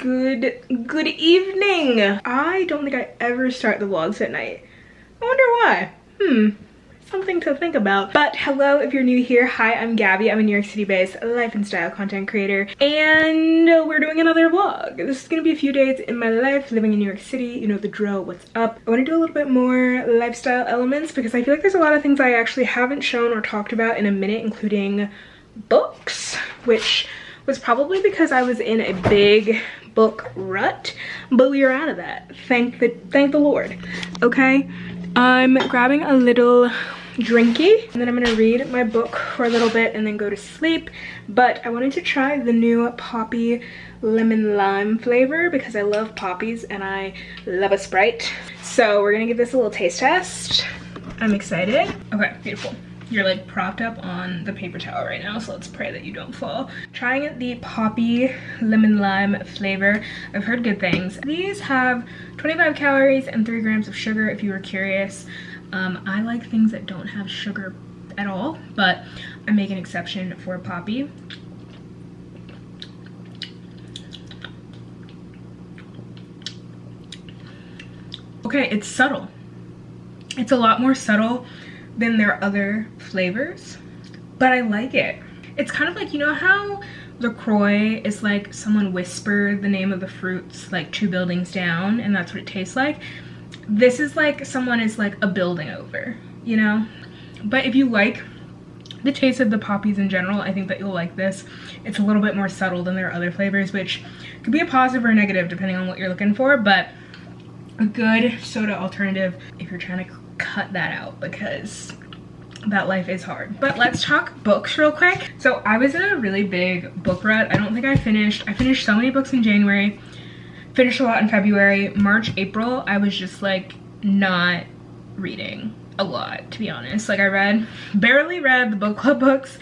Good evening. I don't think I ever start the vlogs at night. I wonder why. Something to think about. But hello, if you're new here. Hi, I'm Gabby. I'm a New York City based life and style content creator, and we're doing another vlog. This is gonna be a few days in my life living in New York City. You know the drill, what's up. I want to do a little bit more lifestyle elements because I feel like there's a lot of things I actually haven't shown or talked about in a minute, including books, which was probably because I was in a big book rut, but we are out of that. Thank the Lord. Okay, I'm grabbing a little drinky and then I'm gonna read my book for a little bit and then go to sleep. But I wanted to try the new poppy lemon lime flavor because I love poppies and I love a Sprite. So we're gonna give this a little taste test. I'm excited. Okay, beautiful. You're like propped up on the paper towel right now, so let's pray that you don't fall. Trying the poppy lemon lime flavor. I've heard good things. These have 25 calories and 3 grams of sugar if you were curious. I like things that don't have sugar at all, but I make an exception for poppy. Okay, it's subtle. It's a lot more subtle than their other flavors, but I like it. It's kind of like, you know how LaCroix is like someone whispered the name of the fruits like 2 buildings down and that's what it tastes like? This is like someone is like a building over, you know? But if you like the taste of the poppies in general, I think that you'll like this. It's a little bit more subtle than their other flavors, which could be a positive or a negative depending on what you're looking for, but a good soda alternative if you're trying to cut that out because that life is hard. But let's talk books real quick. So I was in a really big book rut. I don't think I finished so many books in January, finished a lot in February. March, April, I was just like not reading a lot, to be honest. Like I barely read the book club books,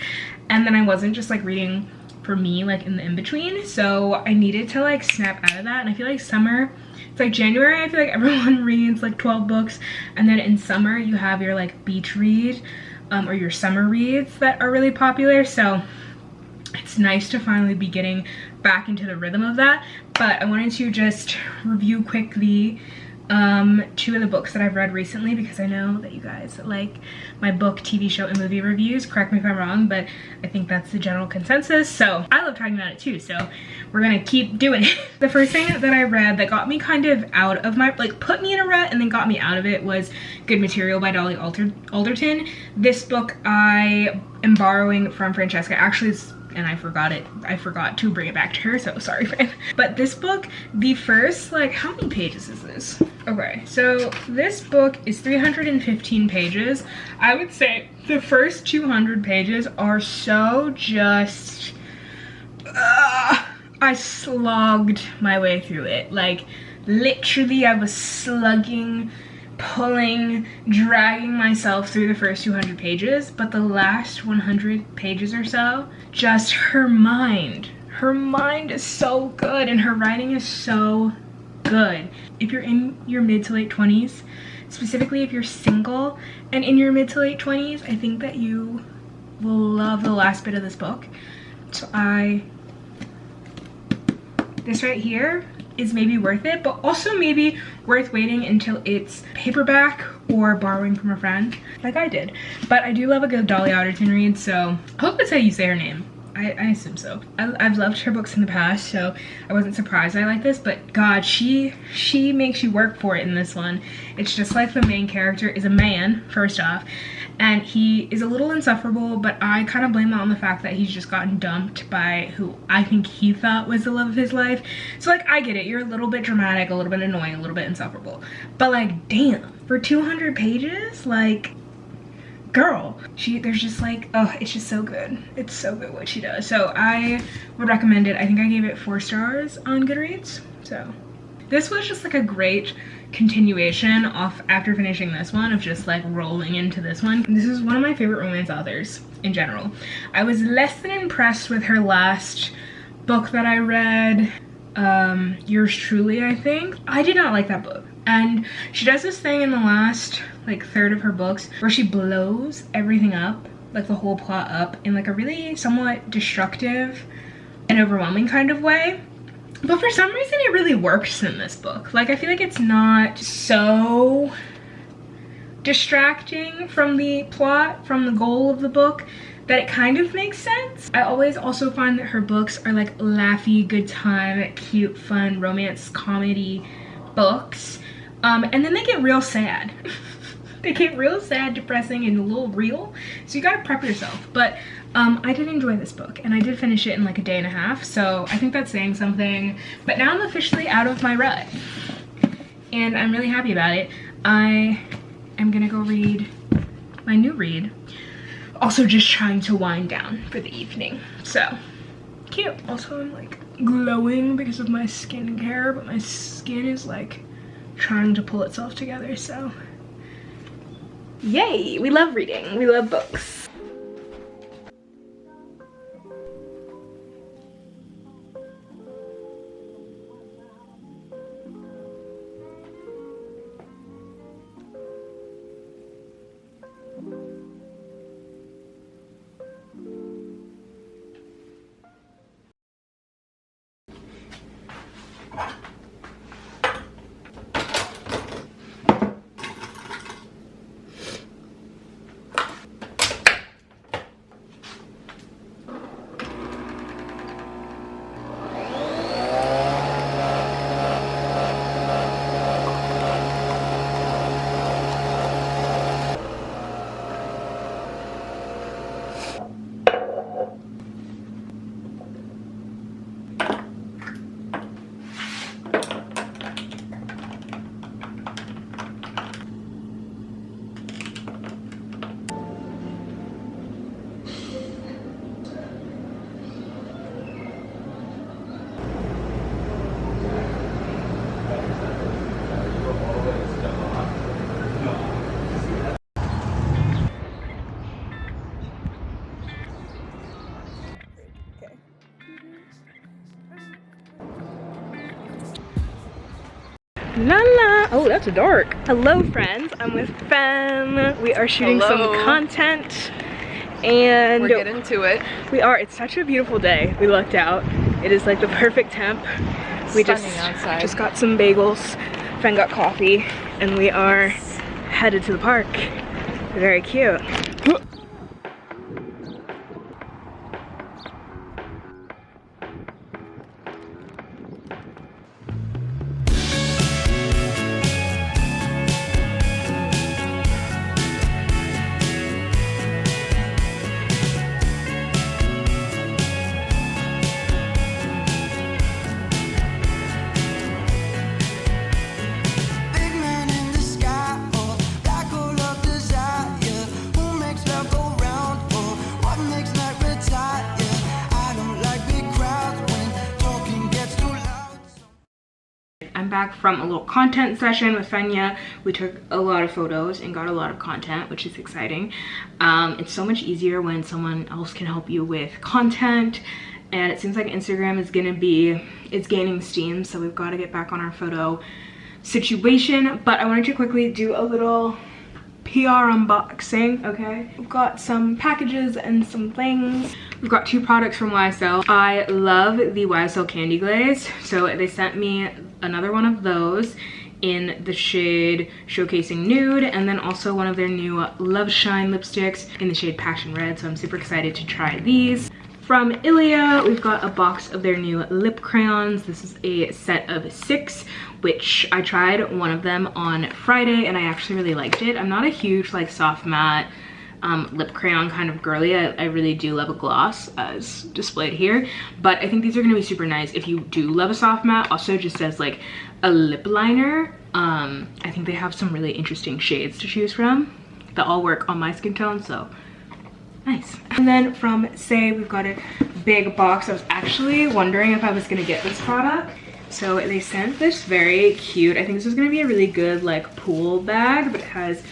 and then I wasn't just like reading for me like in the in-between, so I needed to like snap out of that. And I feel like summer, it's like January, I feel like everyone reads like 12 books, and then in summer you have your like beach read or your summer reads that are really popular, so it's nice to finally be getting back into the rhythm of that. But I wanted to just review quickly 2 of the books that I've read recently because I know that you guys like my book, TV show, and movie reviews. Correct me if I'm wrong, but I think that's the general consensus. So I love talking about it too, so we're gonna keep doing it. The first thing that I read that got me kind of out of my, like put me in a rut and then got me out of it was Good Material by Dolly Alderton. This book I am borrowing from Francesca. Actually, and I forgot to bring it back to her, so sorry, friend. But this book, the first, like, how many pages is this? Okay, so this book is 315 pages. I would say the first 200 pages are so just, I slogged my way through it. Like, literally, I was slugging, pulling, dragging myself through the first 200 pages, but the last 100 pages or so, just her mind is so good and her writing is so good. If you're in your mid to late 20s, specifically if you're single and in your mid to late 20s, I think that you will love the last bit of this book. So this right here is maybe worth it, but also maybe worth waiting until it's paperback or borrowing from a friend like I did. But I do love a good Dolly Alderton read, so I hope that's how you say her name. I assume so. I've loved her books in the past, so I wasn't surprised I like this, but God, she makes you work for it in this one. It's just like the main character is a man, first off, and he is a little insufferable, but I kind of blame that on the fact that he's just gotten dumped by who I think he thought was the love of his life. So like, I get it, you're a little bit dramatic, a little bit annoying, a little bit insufferable, but like, damn, for 200 pages, like, girl, there's just like, oh, it's just so good. It's so good what she does. So I would recommend it. I think I gave it 4 stars on Goodreads. So this was just like a great continuation off after finishing this one of just like rolling into this one. This is one of my favorite romance authors in general. I was less than impressed with her last book that I read, Yours Truly, I think. I did not like that book. And she does this thing in the last like third of her books where she blows everything up, like the whole plot up, in like a really somewhat destructive and overwhelming kind of way. But for some reason it really works in this book. Like I feel like it's not so distracting from the plot, from the goal of the book, that it kind of makes sense. I always also find that her books are like laughy, good time, cute, fun, romance, comedy books. And then they get real sad. They get real sad, depressing, and a little real. So you gotta prep yourself. But I did enjoy this book, and I did finish it in like a day and a half. So I think that's saying something. But now I'm officially out of my rut. And I'm really happy about it. I am gonna go read my new read. Also just trying to wind down for the evening. So, cute. Also, I'm like glowing because of my skincare, but my skin is like trying to pull itself together, so. Yay, we love reading, we love books. La la. Oh, that's dark. Hello friends, I'm with Fem. We are shooting some content and we're getting to it. We are. It's such a beautiful day. We lucked out. It is like the perfect temp. We just got some bagels. Fen got coffee and we are headed to the park. Very cute. I'm back from a little content session with Fenya. We took a lot of photos and got a lot of content, which is exciting. It's so much easier when someone else can help you with content, and it seems like Instagram is it's gaining steam, so we've got to get back on our photo situation. But I wanted to quickly do a little PR unboxing, okay? We've got some packages and some things. We've got two products from YSL. I love the YSL Candy Glaze, so they sent me another one of those in the shade Showcasing Nude, and then also one of their new Love Shine lipsticks in the shade Passion Red, so I'm super excited to try these. From Ilia, we've got a box of their new lip crayons. This is a set of 6, which I tried one of them on Friday and I actually really liked it. I'm not a huge like soft matte lip crayon kind of girly. I really do love a gloss as displayed here, but I think these are gonna be super nice if you do love a soft matte. Also just as like a lip liner. I think they have some really interesting shades to choose from that all work on my skin tone, so nice. And then from Say, we've got a big box. I was actually wondering if I was gonna get this product. So they sent this very cute, I think this is gonna be a really good like pool bag, but it has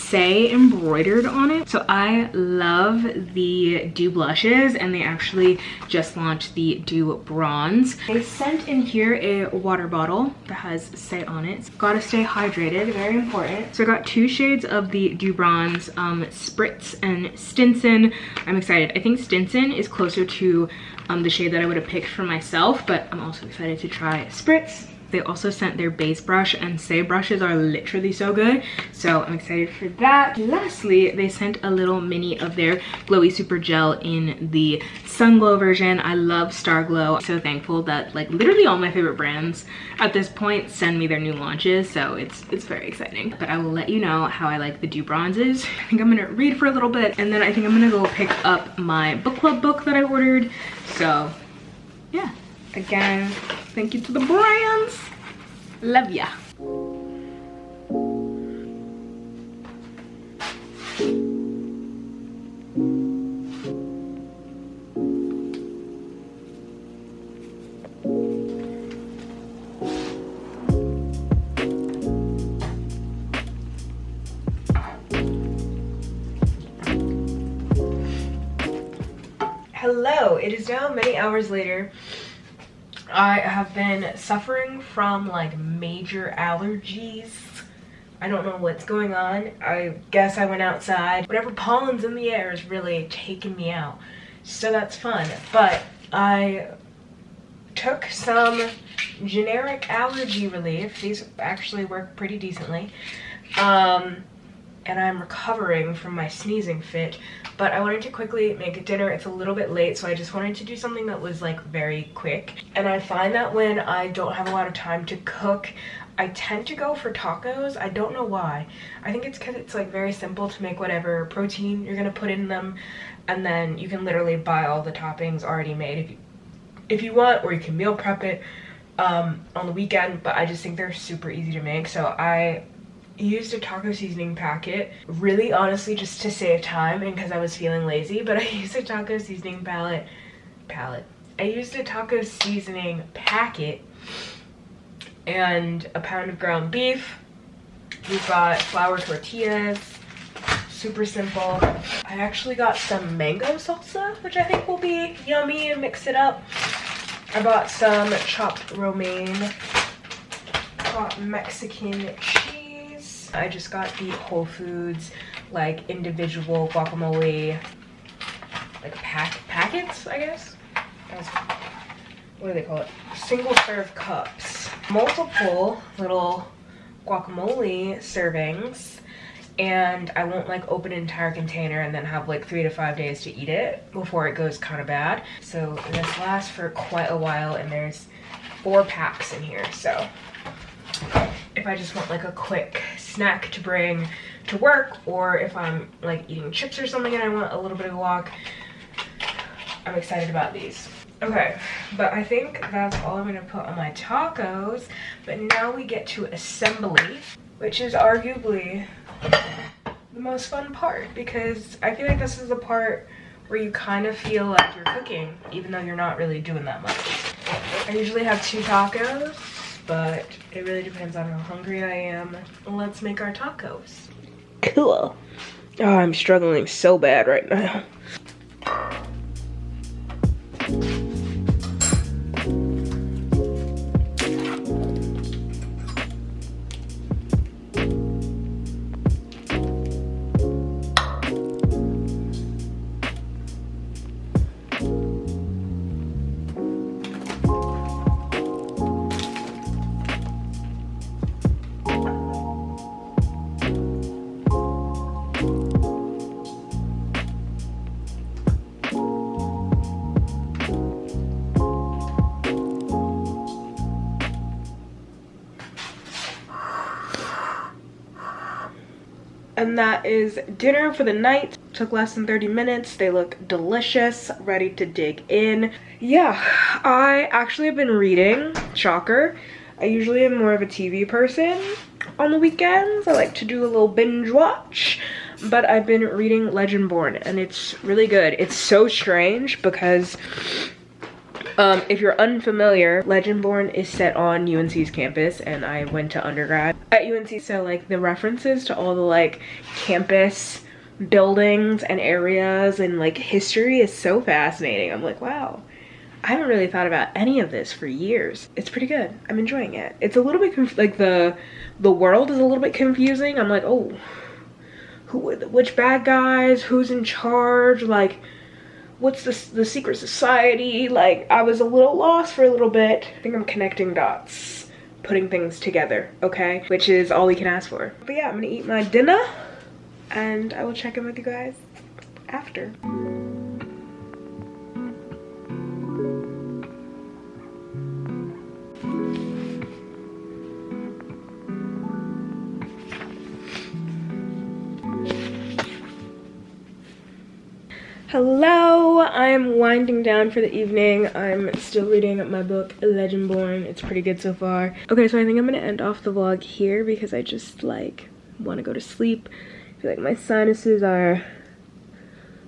Say embroidered on it. So I love the Dew blushes, and they actually just launched the Dew Bronze. They sent in here a water bottle that has Say on it. Gotta stay hydrated, very important. So I got 2 shades of the Dew Bronze, Spritz and Stinson. I'm excited. I think Stinson is closer to the shade that I would have picked for myself, but I'm also excited to try Spritz. They also sent their base brush, and Say brushes are literally so good, so I'm excited for that. Lastly, they sent a little mini of their Glowy Super Gel in the Sun Glow version. I love Star Glow. I'm so thankful that like literally all my favorite brands at this point send me their new launches, so it's very exciting. But I will let you know how I like the Dew Bronzes. I think I'm gonna read for a little bit, and then I think I'm gonna go pick up my book club book that I ordered. So yeah, again, thank you to the brands. Love ya. Hello, it is now many hours later. I have been suffering from like major allergies. I don't know what's going on. I guess I went outside. Whatever pollen's in the air is really taking me out. So that's fun. But I took some generic allergy relief. These actually work pretty decently. And I'm recovering from my sneezing fit, but I wanted to quickly make dinner. It's a little bit late, so I just wanted to do something that was like very quick. And I find that when I don't have a lot of time to cook, I tend to go for tacos. I don't know why. I think it's because it's like very simple to make whatever protein you're gonna put in them, and then you can literally buy all the toppings already made if you want, or you can meal prep it on the weekend. But I just think they're super easy to make, so I used a taco seasoning packet, really honestly just to save time and because I was feeling lazy, but I used a taco seasoning I used a taco seasoning packet and a pound of ground beef. We've got flour tortillas, super simple. I actually got some mango salsa, which I think will be yummy, and mix it up. I bought some chopped romaine, got Mexican cheese. I just got the Whole Foods like individual guacamole like packets, I guess. What do they call it? Single serve cups. Multiple little guacamole servings, and I won't like open an entire container and then have like 3 to 5 days to eat it before it goes kind of bad. So this lasts for quite a while, and there's 4 packs in here, so if I just want like a quick snack to bring to work, or if I'm like eating chips or something and I want a little bit of guac, I'm excited about these. Okay, but I think that's all I'm gonna put on my tacos. But now we get to assembly, which is arguably the most fun part, because I feel like this is the part where you kind of feel like you're cooking, even though you're not really doing that much. I usually have 2 tacos, but it really depends on how hungry I am. Let's make our tacos. Cool. Oh, I'm struggling so bad right now. And that is dinner for the night. Took less than 30 minutes. They look delicious, ready to dig in. Yeah, I actually have been reading. Shocker. I usually am more of a TV person on the weekends. I like to do a little binge watch. But I've been reading Legendborn, and it's really good. It's so strange because If you're unfamiliar, Legendborn is set on UNC's campus, and I went to undergrad at UNC, so like the references to all the like campus buildings and areas and like history is so fascinating. I'm like, wow, I haven't really thought about any of this for years. It's pretty good. I'm enjoying it. It's a little bit like the world is a little bit confusing. I'm like, oh, which bad guys, who's in charge, like what's the secret society? Like, I was a little lost for a little bit. I think I'm connecting dots, putting things together, okay? Which is all we can ask for. But yeah, I'm gonna eat my dinner and I will check in with you guys after. Hello, I'm winding down for the evening. I'm still reading my book, Legendborn. It's pretty good so far. Okay, so I think I'm gonna end off the vlog here because I just like want to go to sleep. I feel like my sinuses are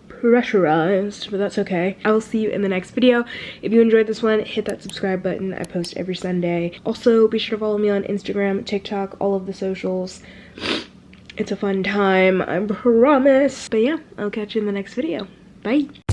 pressurized, but that's okay. I will see you in the next video. If you enjoyed this one, hit that subscribe button. I post every Sunday. Also, be sure to follow me on Instagram, TikTok, all of the socials. It's a fun time, I promise. But yeah, I'll catch you in the next video. Bye.